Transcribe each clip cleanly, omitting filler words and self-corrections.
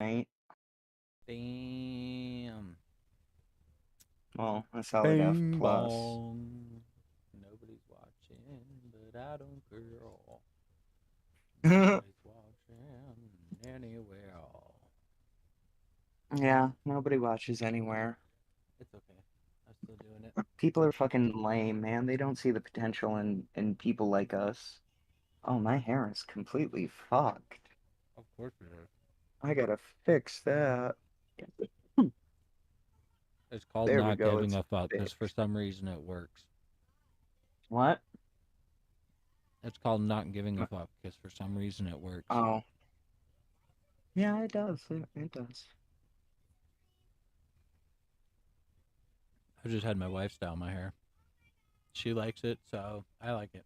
night. Damn. Well, a solid F Bing plus. bong. Nobody's watching, but I don't care. Nobody's watching anywhere. Yeah, nobody watches anywhere. It's okay. I'm still doing it. People are fucking lame, man. They don't see the potential in people like us. Oh, my hair is completely fucked. Of course it is. I gotta fix that. It's called There we not go, giving it's a fuck because for fixed. some reason it works. What? It's called not giving a fuck because for some reason it works. Oh, yeah, it does. It does. I just had my wife style my hair. She likes it, so I like it.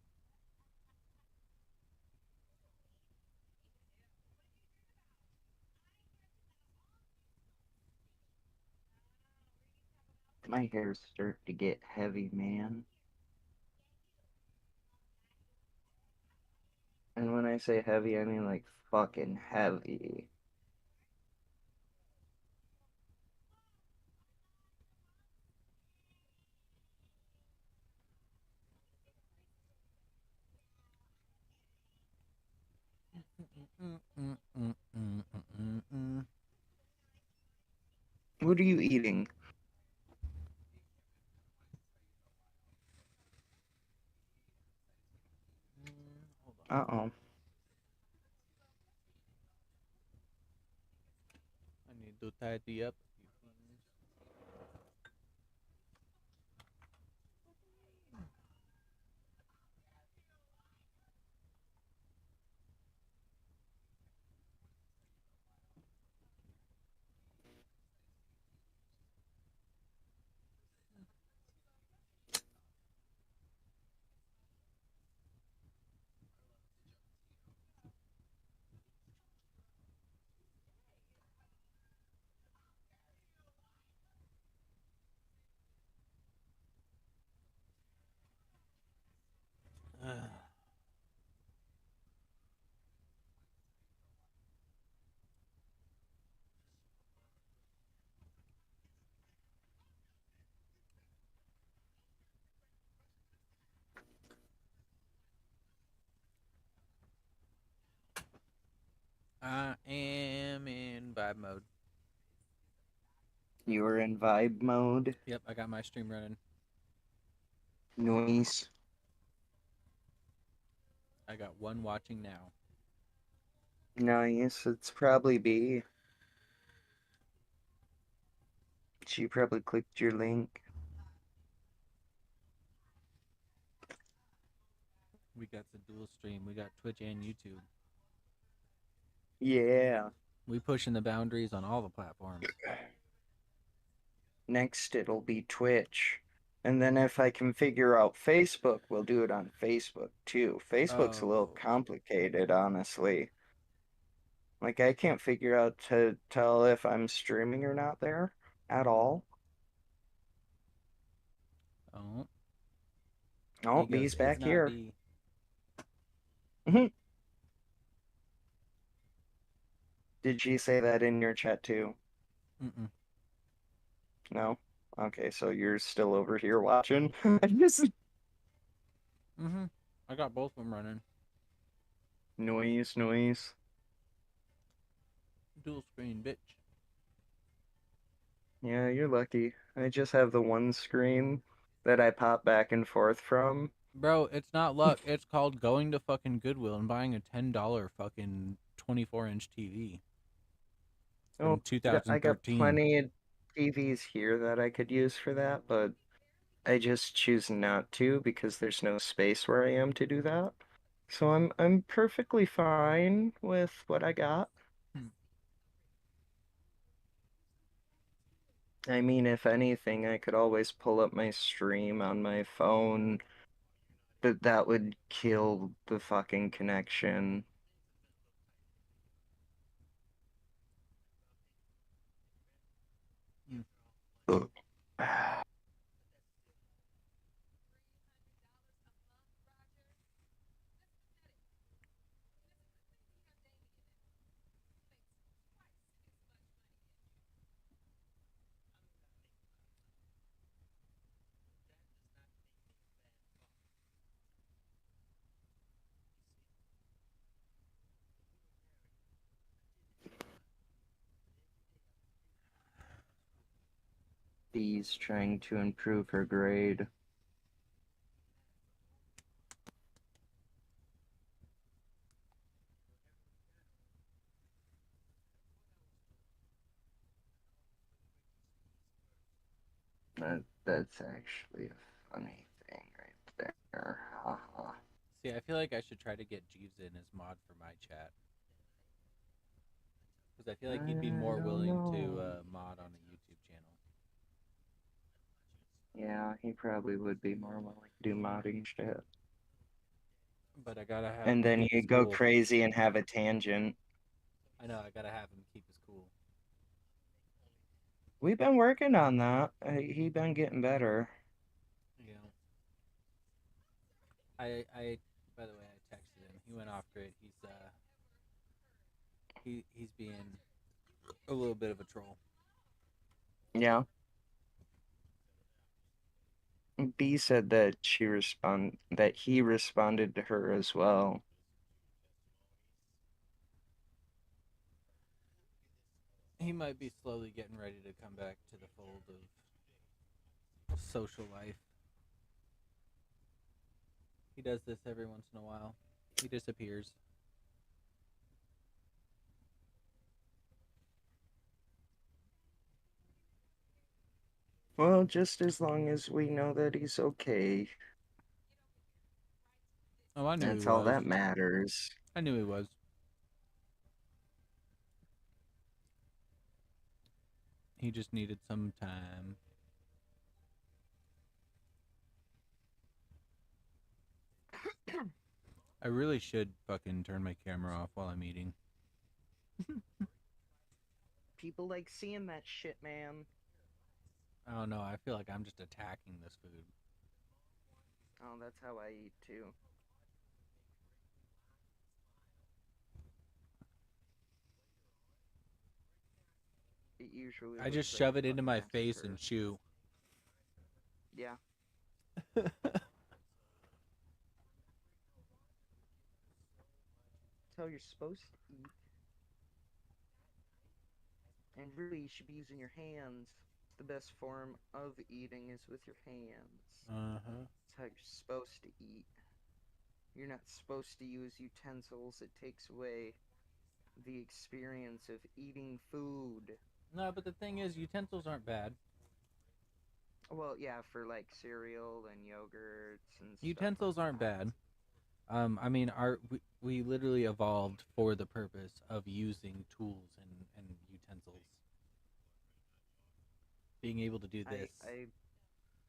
My hair's starting to get heavy, man. And when I say heavy, I mean like fucking heavy. What are you eating? Hold on. Uh-oh. I need to tidy up a few things. I am in vibe mode. You were in vibe mode. Yep, I got my stream running. Noise. I got one watching now. Nice. It's probably B. She probably clicked your link. We got the dual stream. We got Twitch and YouTube. Yeah. We pushing the boundaries on all the platforms. Next it'll be Twitch. And then if I can figure out Facebook, we'll do it on Facebook too. Facebook's a little Oh, complicated, honestly. Like I can't figure out to tell if I'm streaming or not there at all. oh. Oh, He goes, B's it's back not here. B. Did she say that in your chat too? Mm-mm. No? Okay, so you're still over here watching. I just Mm-hmm. I got both of them running. noise. Dual screen, bitch. Yeah, you're lucky. I just have the one screen that I pop back and forth from. Bro, it's not luck. It's called going to fucking Goodwill and buying a $10 fucking 24-inch TV from Oh, I got 2013. plenty of TVs here that I could use for that, but I just choose not to because there's no space where I am to do that. So I'm perfectly fine with what I got. Hmm. I mean, if anything, I could always pull up my stream on my phone, but that would kill the fucking connection. Hmm. Ugh. B's trying to improve her grade. That's actually a funny thing right there. Haha. See, I feel like I should try to get Jeeves in as mod for my chat. Because I feel like he'd be I more don't willing to know. mod on a YouTube channel. Yeah, he probably would be more willing to do modding shit. But I gotta have And him then keep you his go cool. crazy and have a tangent. I know, I gotta have him keep his cool. We've been working on that. He been getting better. You know, by the way, I texted him. He went off great. He's being a little bit of a troll. Yeah. B said that he responded to her as well. He might be slowly getting ready to come back to the fold of social life. He does this every once in a while. He disappears. Well, just as long as we know that he's okay. Oh, I knew he That's all was. that matters. I knew he was. He just needed some time. I really should fucking turn my camera off while I'm eating. People like seeing that shit, man. I don't know. I feel like I'm just attacking this food. Oh, that's how I eat too. It usually I looks just like shove a it into fucking my face and massacre. chew. Yeah. That's how you're supposed to eat. And really, you should be using your hands. The best form of eating is with your hands. Uh-huh. That's how you're supposed to eat. You're not supposed to use utensils. It takes away the experience of eating food. No, but the thing is, utensils aren't bad. Well, yeah, for like cereal and yogurts and stuff like Utensils aren't that. bad. I mean, we literally evolved for the purpose of using tools and utensils. Being able to do this. I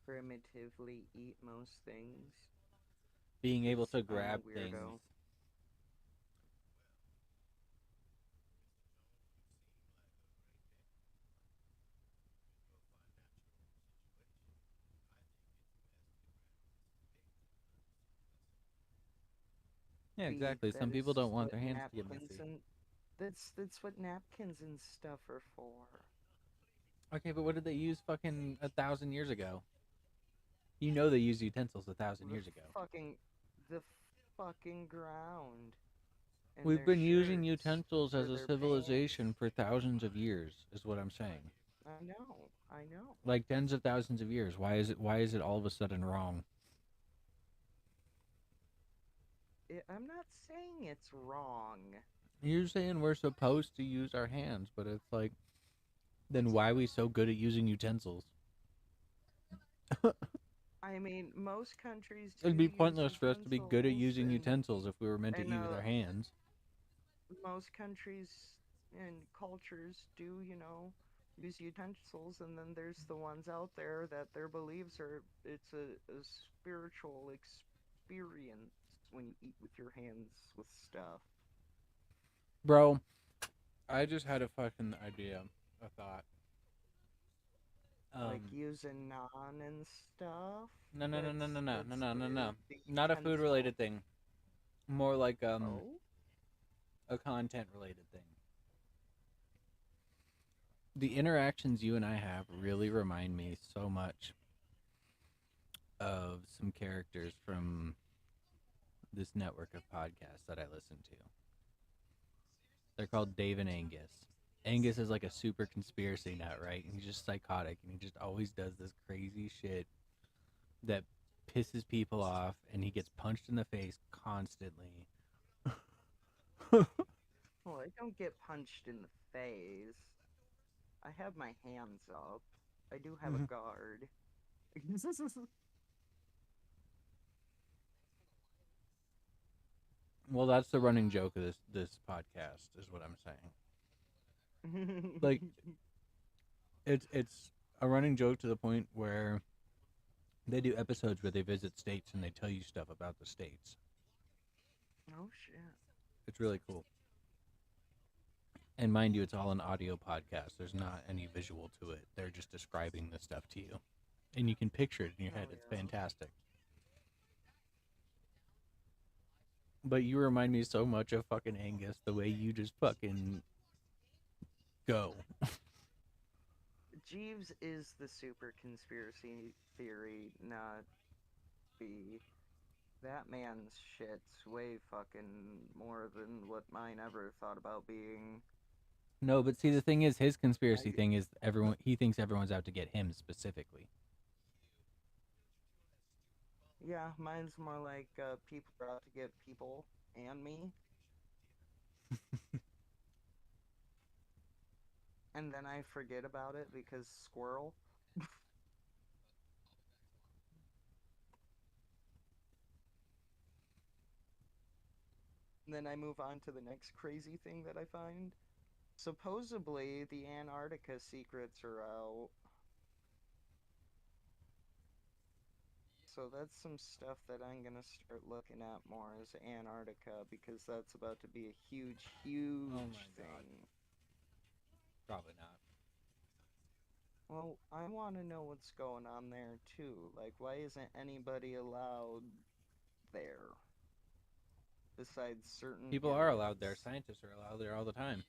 primitively eat most things Being able because to I'm a grab things. weirdo. Yeah, B, exactly. Some that people is don't want what their hands to get napkins messy. and that's what napkins and stuff are for. Okay, but what did they use fucking 1,000 years ago? You know they used utensils 1,000 years ago. Fucking the fucking ground and We've their been using shirts utensils for as a their pants. civilization for thousands of years, is what I'm saying. I know, I know. Like tens of thousands of years. Why is it all of a sudden wrong? I'm not saying it's wrong. You're saying we're supposed to use our hands, but it's like, then why are we so good at using utensils? I mean, most countries do It'd be use pointless for us to be good at utensils, using utensils if we were meant to and eat with our hands. most countries and cultures do, use utensils, and then there's the ones out there that their beliefs are it's a spiritual experience when you eat with your hands with stuff. Bro, I just had a fucking idea, a thought. Like Um, using naan and stuff. no, no, no, no, no, no, no, That's no, no, no. the Not a food utensil. related thing. More like Oh? a content related thing. The interactions you and I have really remind me so much of some characters from this network of podcasts that I listen to. They're called Dave and Angus. Angus is like a super conspiracy nut, right? And he's just psychotic, and he just always does this crazy shit that pisses people off, and he gets punched in the face constantly. Well, I don't get punched in the face. I have my hands up. I do have a guard. Well, that's the running joke of this podcast, is what I'm saying. Like it's a running joke to the point where they do episodes where they visit states and they tell you stuff about the states. Oh shit. It's really cool. And mind you, it's all an audio podcast. There's not any visual to it. They're just describing the stuff to you. And you can picture it in your head. Oh It's yeah. fantastic. But you remind me so much of fucking Angus, the way you just fucking go. Jeeves is the super conspiracy theory, not B. That man's shit's way fucking more than what mine ever thought about being. No, but see, the thing is, his conspiracy I, thing is everyone. He thinks everyone's out to get him specifically. yeah, mine's more like people are out to get people and me, and then I forget about it because squirrel. And then I move on to the next crazy thing that I find. Supposedly, the Antarctica secrets are out. So that's some stuff that I'm gonna start looking at more is Antarctica because that's about to be a huge, Oh my huge god. thing. Probably not. Well, I want to know what's going on there too. Like, why isn't anybody allowed there besides certain People are allowed there. areas? Scientists are allowed there all the time.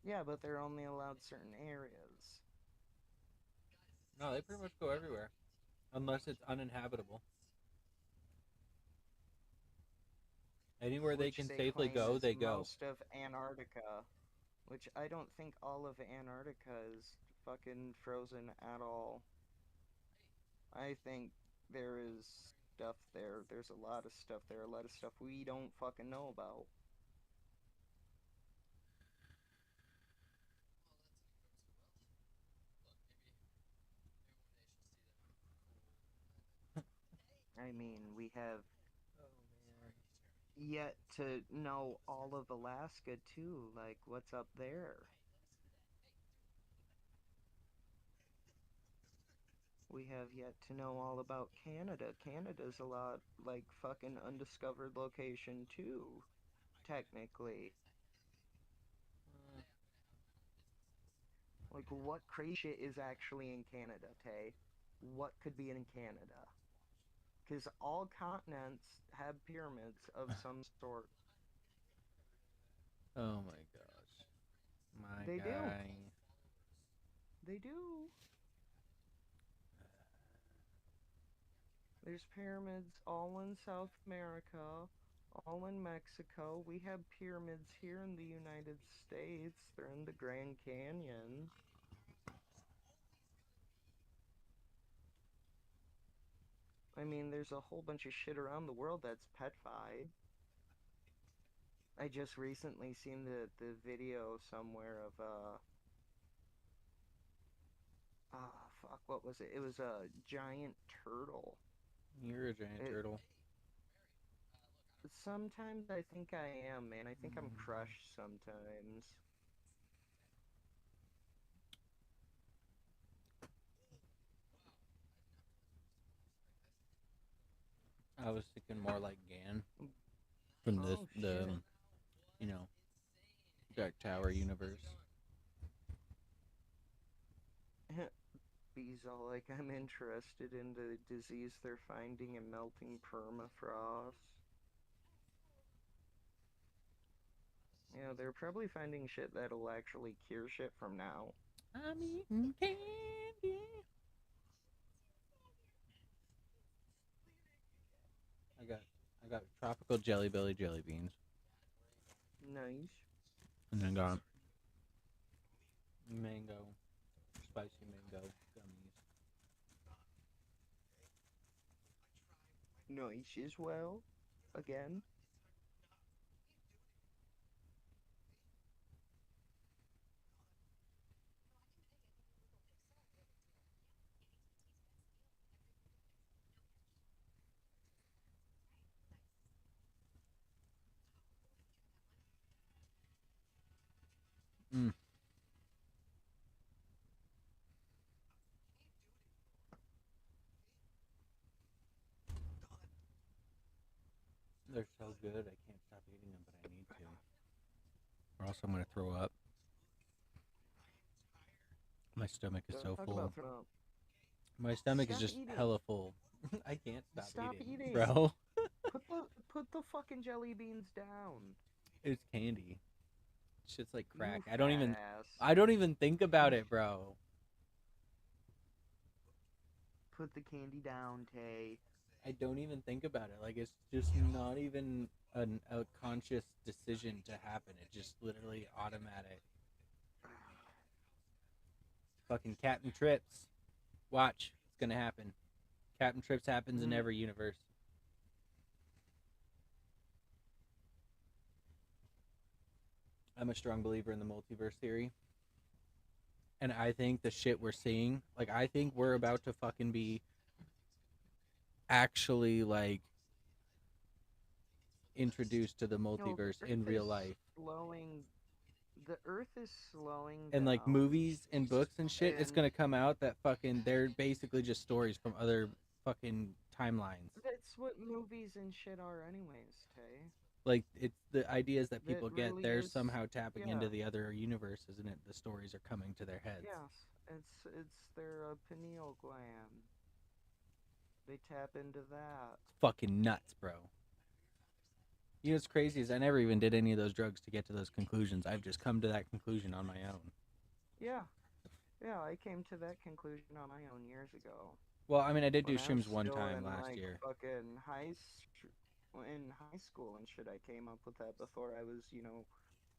Yeah, but they're only allowed certain areas. No, they pretty much go everywhere. Unless it's uninhabitable. Anywhere they Which can they safely claim go, is they go. most of Antarctica, which I don't think all of Antarctica is fucking frozen at all. I think there is stuff there. There's a lot of stuff there, a lot of stuff we don't fucking know about. I mean, we have Oh man. yet to know all of Alaska too, like what's up there. We have yet to know all about Canada. Canada's a lot like fucking undiscovered location too, technically. Like what crazy shit is actually in Canada, Tay? What could be in Canada? Because all continents have pyramids of some sort. Oh my gosh. My They do. guy. They do. There's pyramids all in South America, all in Mexico. We have pyramids here in the United States. They're in the Grand Canyon. I mean, there's a whole bunch of shit around the world that's petified. I just recently seen the video somewhere of fuck, what was it? It was a giant turtle. You're a giant It turtle. sometimes I think I am, man. I think I'm crushed sometimes. I was thinking more like Gan from this Oh the shit. you know Dark Tower universe. Bees all like I'm interested in the disease they're finding in melting permafrost. Yeah, they're probably finding shit that'll actually cure shit from now. I'm eating candy. I got I got tropical jelly belly jelly beans, Nice. and then got Mango, spicy mango gummies. Nice as well. Again. Mm. They're so good. I can't stop eating them, but I need to. Or else I'm gonna throw up. My stomach is Don't so talk full. about throwing up. My stomach is Stop just eating. hella full. I can't stop Stop eating, eating. bro. Put the fucking jelly beans down. It's candy. Shit's like crack. You fat ass. I don't even think about it, bro. Put the candy down, Tay. I don't even think about it. Like it's just not even a conscious decision to happen. It just literally automatic. Fucking Captain Trips. Watch, it's gonna happen. Captain Trips happens in Mm, every universe. I'm a strong believer in the multiverse theory. And I think the shit we're seeing, like I think we're about to fucking be actually like introduced to the no, the multiverse in Earth real is life. slowing. The Earth is slowing And like down, movies and books and shit, it's and gonna come out that fucking they're basically just stories from other fucking timelines. that's what movies and shit are, anyways, Tay. Like it's the ideas that That people get, really they're is, somehow tapping yeah, into the other universe, isn't it? The stories are coming to their heads. yes. It's their pineal gland. They tap into that. It's fucking nuts, bro. You know what's crazy is I never even did any of those drugs to get to those conclusions. I've just come to that conclusion on my own. Yeah, yeah. I came to that conclusion on my own years ago. Well, I mean, I did do When I was shrooms one still time in last like year. fucking in high school and shit, I came up with that before I was,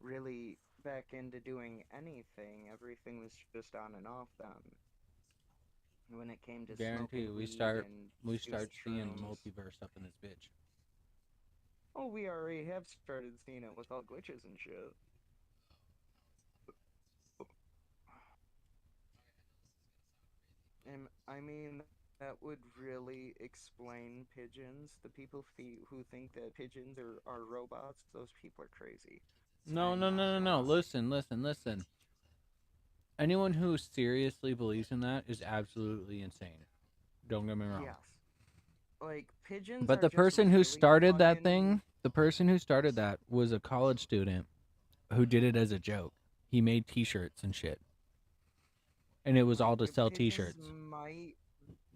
really back into doing anything. Everything was just on and off then. When it came to Guarantee smoking you, weed and we doing start seeing shrooms, multiverse up in this bitch. oh, we already have started seeing it with all glitches and shit. And I mean, that would really explain pigeons. The people who think that pigeons are robots, those people are crazy. No, I'm no, not no, no, no. one. Listen, listen, listen. Anyone who seriously believes in that is absolutely insane. Don't get me wrong. Yes. Like, pigeons But are just really fucking. the person who started that was a college student who did it as a joke. He made T-shirts and shit, and it was all to sell Pigeons T-shirts. might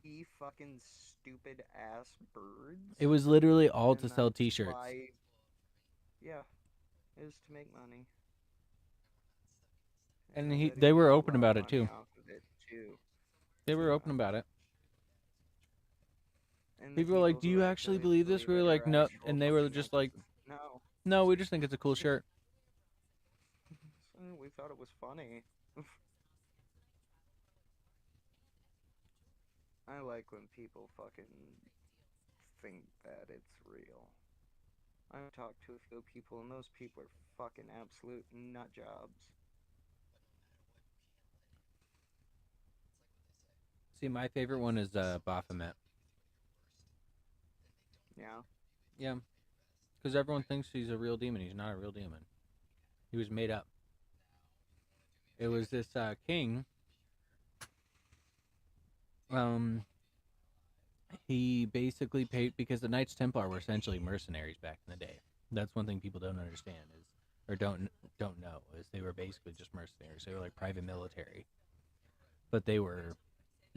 be fucking stupid ass It birds, was literally all to and sell that's T-shirts, why, yeah, is to make money. And and I bet he they were makes a open lot of about it money too. off of it, too. They were open Yeah. about it. And the People were like, people "Do who you actually actually believe this?" believe We were it like, are "No," actual and they were fucking just nutcase. like, No. "No, we just think it's a cool shirt." We thought it was funny. I like when people fucking think that it's real. I've talked to a few people, and those people are fucking absolute nut jobs. See, my favorite one is Baphomet. Yeah. Yeah, because everyone thinks he's a real demon. He's not a real demon. He was made up. It was this king. Um, he basically paid because the Knights Templar were essentially mercenaries back in the day. That's one thing people don't understand is, or don't know, is they were basically just mercenaries. They were like private military, but they were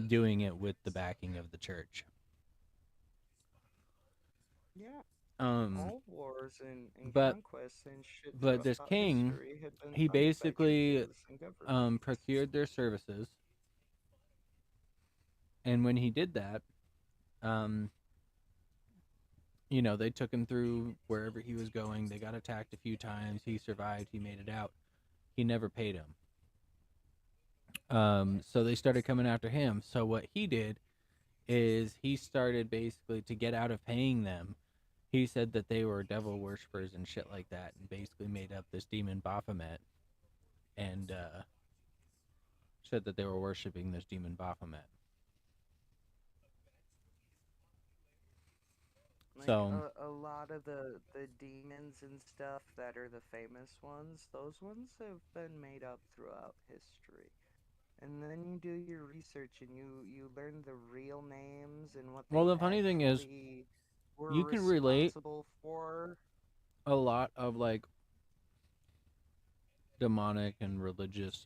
doing it with the backing of the church. Yeah. Um, All wars and but conquests and shit this throughout king, history have been he funded by basically churches and governments. procured their services, and when he did that, um, they took him through wherever he was going. They got attacked a few times. He survived. He made it out. He never paid him. So they started coming after him. So what he did is he started basically to get out of paying them. He said that they were devil worshippers and shit like that, and basically made up this demon Baphomet, and said that they were worshiping this demon Baphomet. Like So, a lot of the demons and stuff that are the famous ones, those ones have been made up throughout history. And then you do your research and you learn the real names and what well, they the funny thing is, actually were you can relate responsible for. a lot of like demonic and religious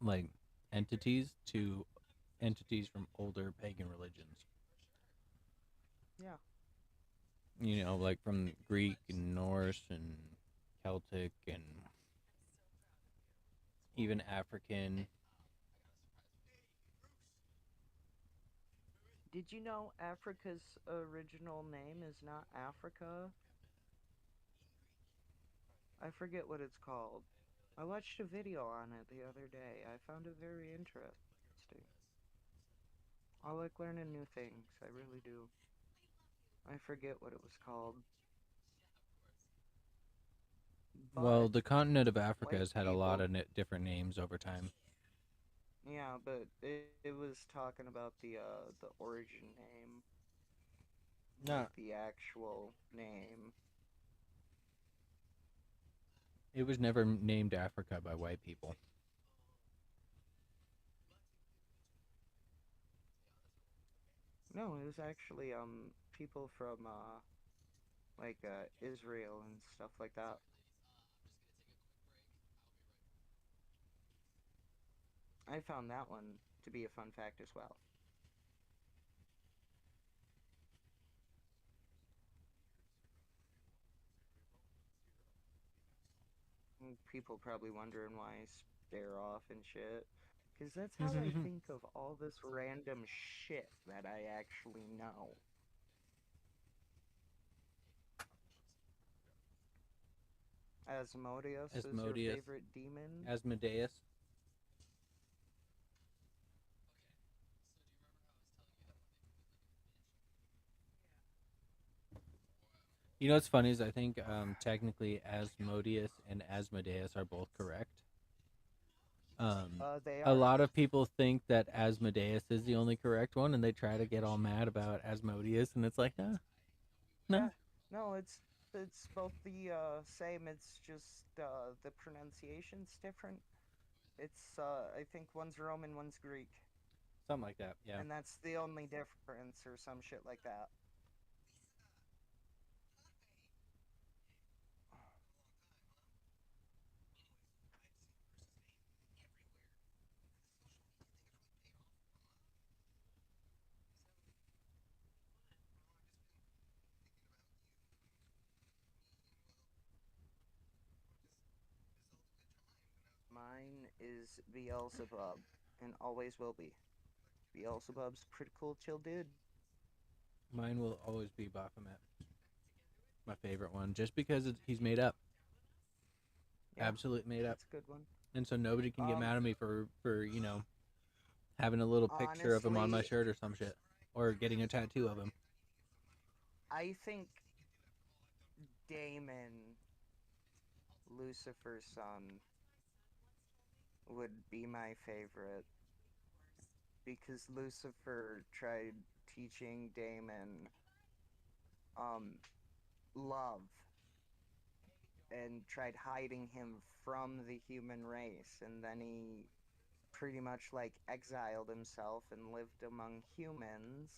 like entities to entities from older pagan religions. Yeah. You know, like from Greek and Norse and Celtic and even African. Did you know Africa's original name is not Africa? I forget what it's called. I watched a video on it the other day. I found it very interesting. I like learning new things. I really do. I forget what it was called. Well, But the continent of Africa white has had a lot people, of different names over time. yeah, but it was talking about the origin name, like No, the actual name. it was never named Africa by white people. No, it was actually people from like Israel and stuff like that. I found that one to be a fun fact as well. People probably wondering why I stare off and shit. Because that's how I think of all this random shit that I actually know. Asmodeus is your Asmodeus, favorite demon? Asmodeus. You know what's funny is I think technically Asmodeus and Asmodeus are both correct. They A are. lot of people think that Asmodeus is the only correct one, and they try to get all mad about Asmodeus, and it's like, no, Yeah. no. No, it's both the same. It's just the pronunciation's different. It's I think one's Roman, one's Greek, Something like that. Yeah. and that's the only difference or some shit like that. Mine is Beelzebub and always will be. Beelzebub's pretty cool chill dude. Mine will always be Baphomet, my favorite one, just because he's made up, Yeah, absolute made up, that's a good one. and so nobody can get Um mad at me for having a little picture of him on my honestly, shirt or some shit, or getting a tattoo of him. I think Damon, Lucifer's son, would be my favorite because Lucifer tried teaching Damon um love and tried hiding him from the human race, and then he pretty much like exiled himself and lived among humans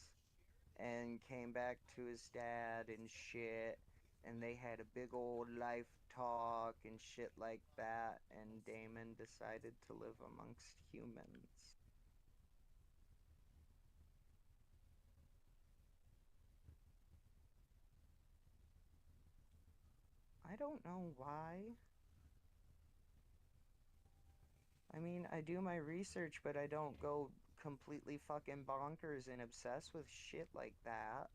and came back to his dad and shit, and they had a big old life talk and shit like that, and Damon decided to live amongst humans. I don't know why. I mean, I do my research, but I don't go completely fucking bonkers and obsessed with shit like that.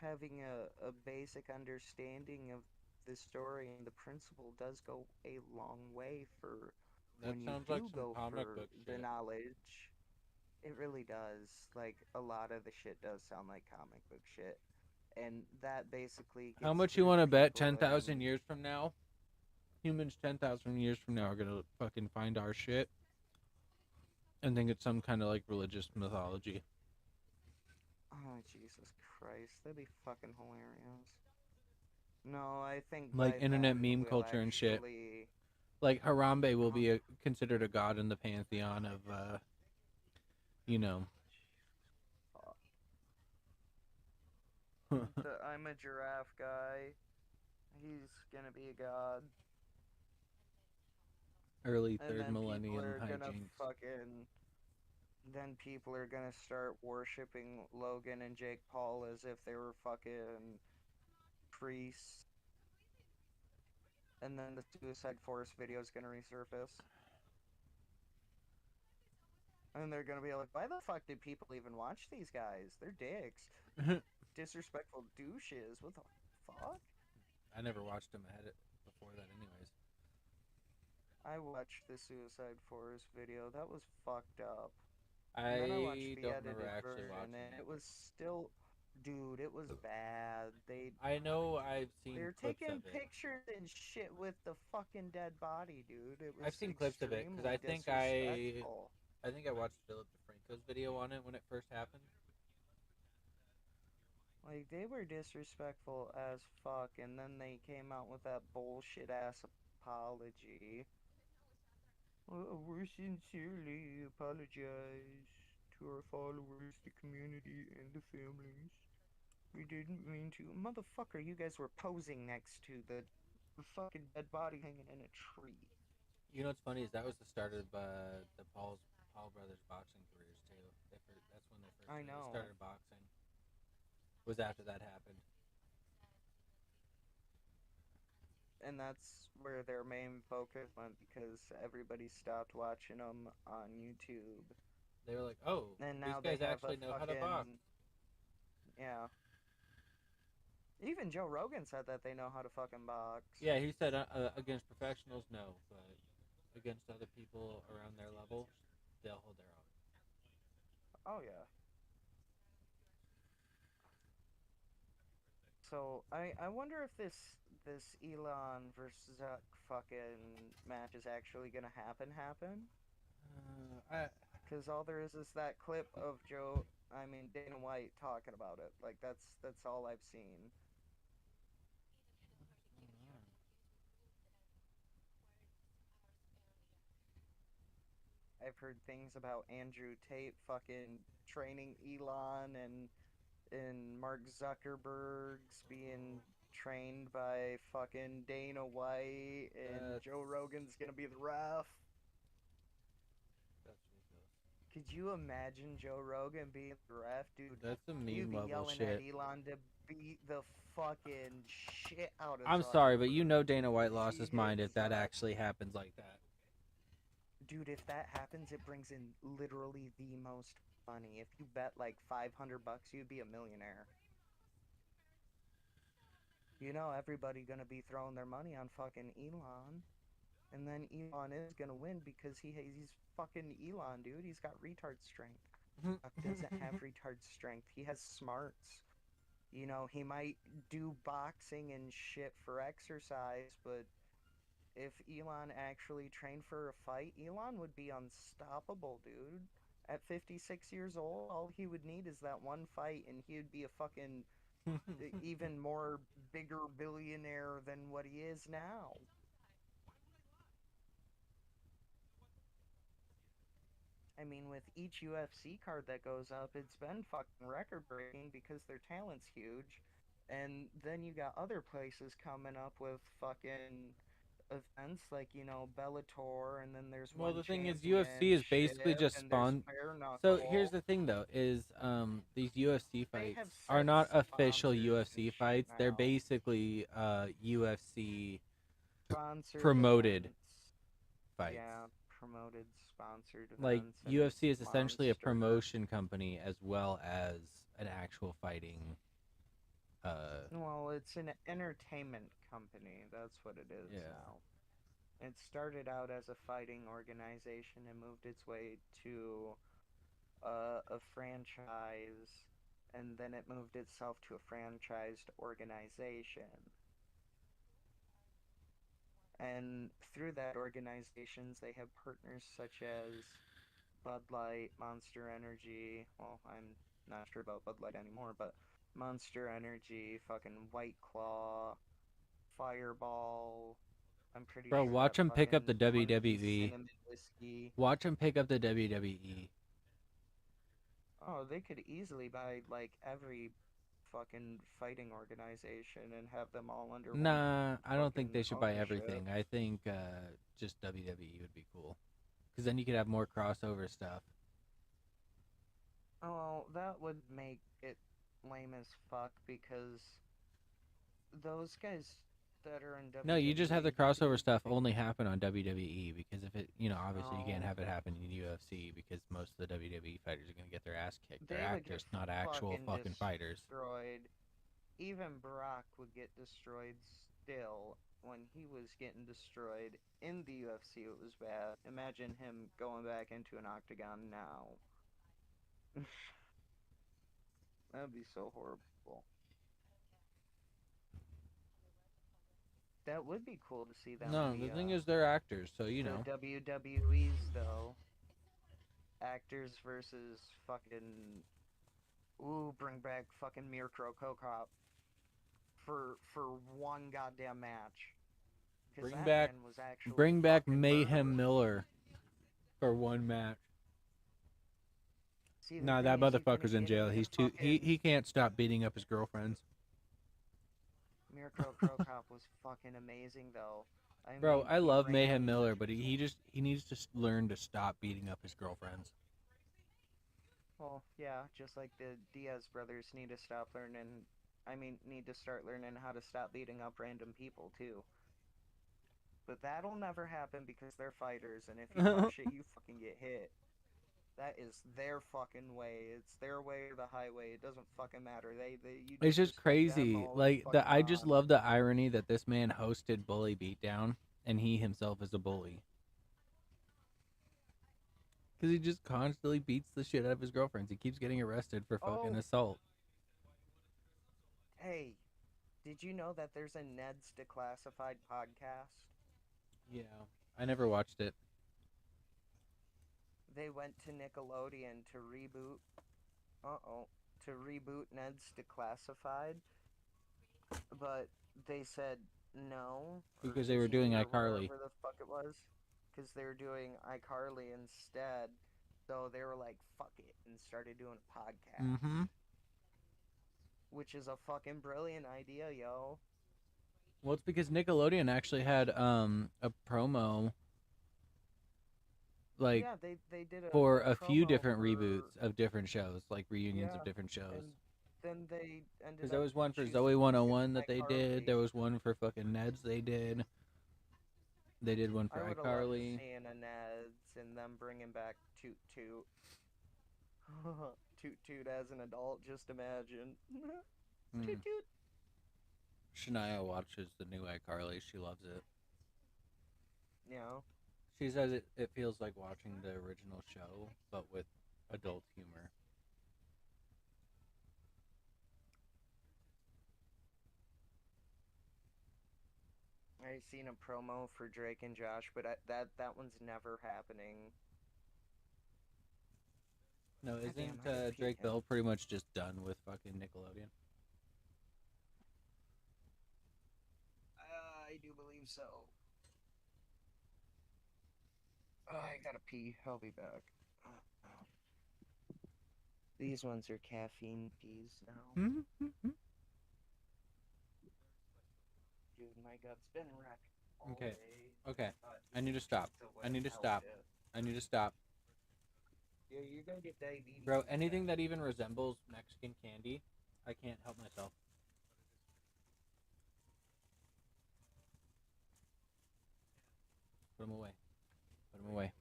Having a basic understanding of the story and the principle does go a long way for That when you sounds like do some go comic for book the shit. knowledge, it really does. Like a lot of the shit does sound like comic book shit. And that basically How gets much you through want to to bet people 10,000 and years from now? Humans 10,000 years from now are gonna fucking find our shit and think it's some kind of like religious mythology. oh Jesus Christ, that'd be fucking hilarious. No, I think Like by internet then meme we'll culture and shit. actually Like Harambe will oh, be considered a god in the pantheon of, you know. fuck. I'm a giraffe guy. He's gonna be a god. Early And third then people millennium are gonna hijinks. fucking then people are gonna start worshiping Logan and Jake Paul as if they were fucking priests. And then the Suicide Force video is gonna resurface. And they're gonna be like, why the fuck did people even watch these guys? They're dicks. Disrespectful douches. What the fuck? I never watched him ahead it before that, anyways. I watched the Suicide Force video. That was fucked up. And then I watched I the don't remember edited actually version, watching and it. it was still, dude, it was bad. I know I've seen They're clips taking of it. pictures and shit with the fucking dead body, dude. It I've was seen clips of it because extremely disrespectful. I think I watched Philip DeFranco's video on it when it first happened. Like, they were disrespectful as fuck, and then they came out with that bullshit ass apology. We sincerely apologize to our followers, the community, and the families. We didn't mean to. Motherfucker, you guys were posing next to the fucking dead body hanging in a tree. You know what's funny is that was the start of the Paul brothers boxing careers too. That's when I they know. started boxing. Was after that happened. And that's where their main focus went because everybody stopped watching them on YouTube. They were like, "Oh, And these now they guys have a actually know how to box." fucking. Yeah. Even Joe Rogan said that they know how to fucking box. Yeah, he said against professionals, no, but against other people around their level, they'll hold their own. Oh, yeah. So I wonder if this Elon versus Zuck fucking match is actually gonna happen. I Because all there is that clip of Dana White talking about it. Like that's all I've seen. I've heard things about Andrew Tate fucking training Elon and Mark Zuckerberg's being trained by fucking Dana White and that's Joe Rogan's gonna be the ref. that's ridiculous. Could you imagine Joe Rogan being the ref, dude? That's some He'd meme be level yelling at shit. Elon to beat the fucking shit out of I'm sorry, but you Zuckerberg. know Dana White lost He his mind hits if that Zuck. actually happens like that. Dude, if that happens, it brings in literally the most money. If you bet like 500 bucks, you'd be a millionaire. You know, everybody gonna be throwing their money on fucking Elon. And then Elon is gonna win because he's fucking Elon, dude. He's got retard strength. Zuck doesn't have retard strength. He has smarts. You know, he might do boxing and shit for exercise, but if Elon actually trained for a fight, Elon would be unstoppable, dude. At 56 years old, all he would need is that one fight, and he would be a fucking even more bigger billionaire than what he is now. I mean, with each UFC card that goes up, it's been fucking record breaking because their talent's huge. And then you got other places coming up with fucking events like, Bellator, and then there's Well, one the thing is, UFC is basically championship, just and there's spawn. bare So here's knuckle. the thing, though, is these UFC They fights have are set not official sponsors and UFC shit fights. They're now. basically UFC Sponsored promoted events. fights. Yeah, promoted sponsored Like events, and it's UFC is essentially a monster. promotion company as well as an actual fighting. Uh, Well, it's an entertainment company. That's what it is yeah. now. It started out as a fighting organization and moved its way to a franchise, and then it moved itself to a franchised organization. And through that organizations, they have partners such as Bud Light, Monster Energy. Well, I'm not sure about Bud Light anymore, but Monster Energy, fucking White Claw, Fireball. I'm pretty Bro, sure watch that him pick up the fucking One Piece WWE. cinnamon whiskey. Watch him pick up the WWE. Oh, they could easily buy like every fucking fighting organization and have them all under one Nah, I don't think fucking they should buy ownership. everything. I think just WWE would be cool. Because then you could have more crossover stuff. Oh, well, that would make it lame as fuck because those guys that are in No, you just have the WWE crossover do stuff things. only happen on WWE because if it, obviously you can't Oh, have it happen in UFC because most of the WWE fighters are going to get their ass kicked. They're they would get actors, not actual fucking fucking fighters. destroyed. Even Brock would get destroyed still when he was getting destroyed in the UFC. It was bad. Imagine him going back into an octagon now. That'd be so horrible. That would be cool to see them in No, the thing is they're actors, so the WWE's though. Actors versus fucking bring back fucking Mirko Cop for one goddamn match. Because bring that back man was actually bring back fucking Mayhem murderous. Miller for one match. See, the Nah, thing that is, you couldn't motherfucker's in get him jail. to He's too he fucking. can't stop beating up his girlfriends. Mirko Cop was fucking amazing, though. I Bro, mean, I he love Mayhem ran. Miller, but he needs to learn to stop beating up his girlfriends. Well, yeah, just like the Diaz brothers need to stop learning. I mean, need to start learning how to stop beating up random people, too. But that'll never happen because they're fighters, and if you talk shit, you fucking get hit. That is their fucking way. It's their way or the highway. It doesn't fucking matter. They you It's just disrespect them, crazy. oh, it's Like fucking I just on. love the irony that this man hosted Bully Beatdown and he himself is a bully. Because he just constantly beats the shit out of his girlfriends. He keeps getting arrested for fucking Oh, assault. hey, did you know that there's a Ned's Declassified podcast? Yeah. I never watched it. They went to Nickelodeon to reboot. To reboot Ned's Declassified, but they said no, or Because they were doing Teen, or iCarly. whatever the fuck it was, because they were doing iCarly instead. So they were like, fuck it, and started doing a podcast, Mm-hmm. which is a fucking brilliant idea, yo. Well, it's because Nickelodeon actually had a promo like Yeah, they did for a a few promo different for reboots of different shows, like reunions of yeah, different shows. and then they Because ended there up was one for choosing Zoe fucking 101 that they did. iCarly. There was one for fucking Ned's they did. They did one for I would have loved to iCarly. see an Ned's and them bringing back Toot Toot. Toot Toot as an adult, just imagine. Mm. Toot Toot. Shania watches the new iCarly. She loves it. You know, She says it feels like watching the original show, but with adult humor. I seen a promo for Drake and Josh, but that one's never happening. No, God damn, isn't I gotta pee Drake again. Bell pretty much just done with fucking Nickelodeon? I do believe so. I gotta pee. I'll be back. These ones are caffeine peas now. Mm-hmm. Dude, my gut's been wrecked all Okay. day. Okay. But I need to stop. I need to stop. I need to stop. Yeah, you're gonna get diabetes. Bro, anything that even resembles Mexican candy, I can't help myself. Put them away. Put them away.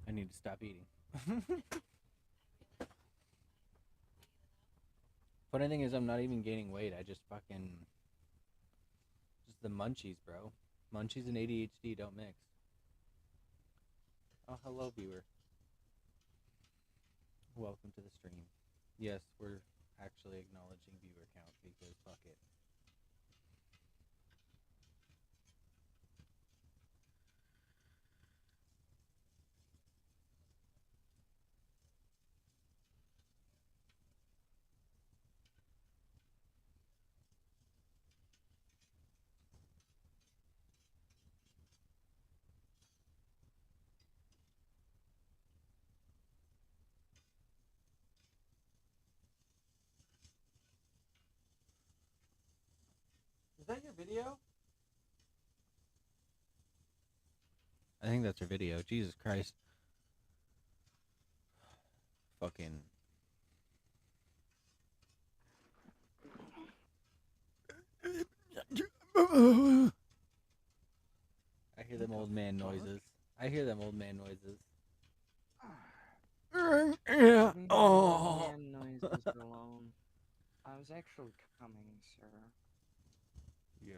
I need to stop eating. Funny thing is, I'm not even gaining weight. I just fucking. Just the munchies, bro. Munchies and ADHD don't mix. Oh, hello, viewer. Welcome to the stream. Yes, we're actually acknowledging viewer count because fuck it. Is that your video? I think that's her video. Jesus Christ. Fucking. I hear them old man noises. I hear them old man noises. Leave my Oh. man noises alone. I was actually coming, sir. Yeah,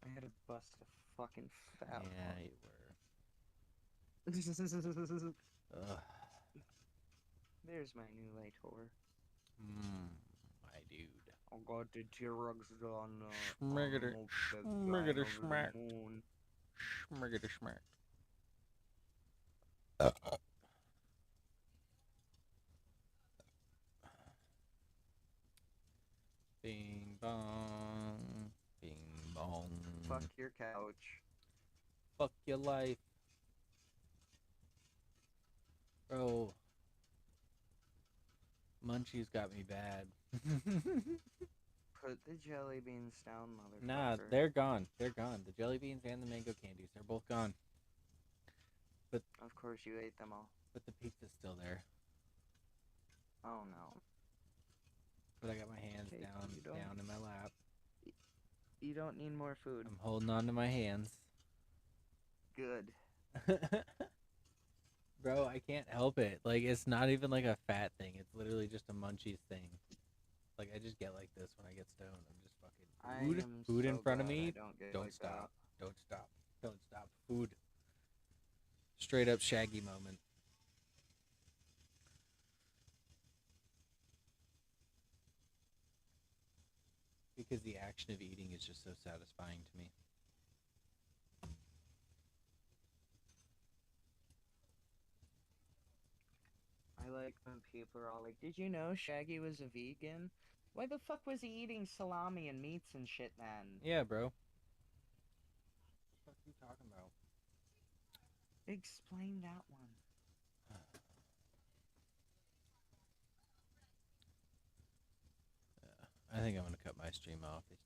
I had to bust a fucking fat yeah, one. you were. Ugh. There's my new Lator. My dude. I got the T-Rex on Schmigitty Schmacked. Schmigitty Schmacked. Bing bong. Bing bong. Fuck your couch. Fuck your life. Bro. Munchies got me bad. Put the jelly beans down, motherfucker. Nah, they're gone. They're gone. The jelly beans and the mango candies, they're both gone. But of course you ate them all. But the pizza's still there. Oh no. But I got my hands Okay, down in my lap. You don't need more food. I'm holding on to my hands. Good. Bro, I can't help it. Like, it's not even like a fat thing. It's literally just a munchies thing. Like, I just get like this when I get stoned. I'm just fucking food in front of me. Don't stop. Don't stop. Don't stop. Food. Straight up Shaggy moment. Because the action of eating is just so satisfying to me. I like when people are all like, did you know Shaggy was a vegan? Why the fuck was he eating salami and meats and shit then? Yeah, bro. What the fuck are you talking about? Explain that one. I think I'm gonna cut my stream off. It's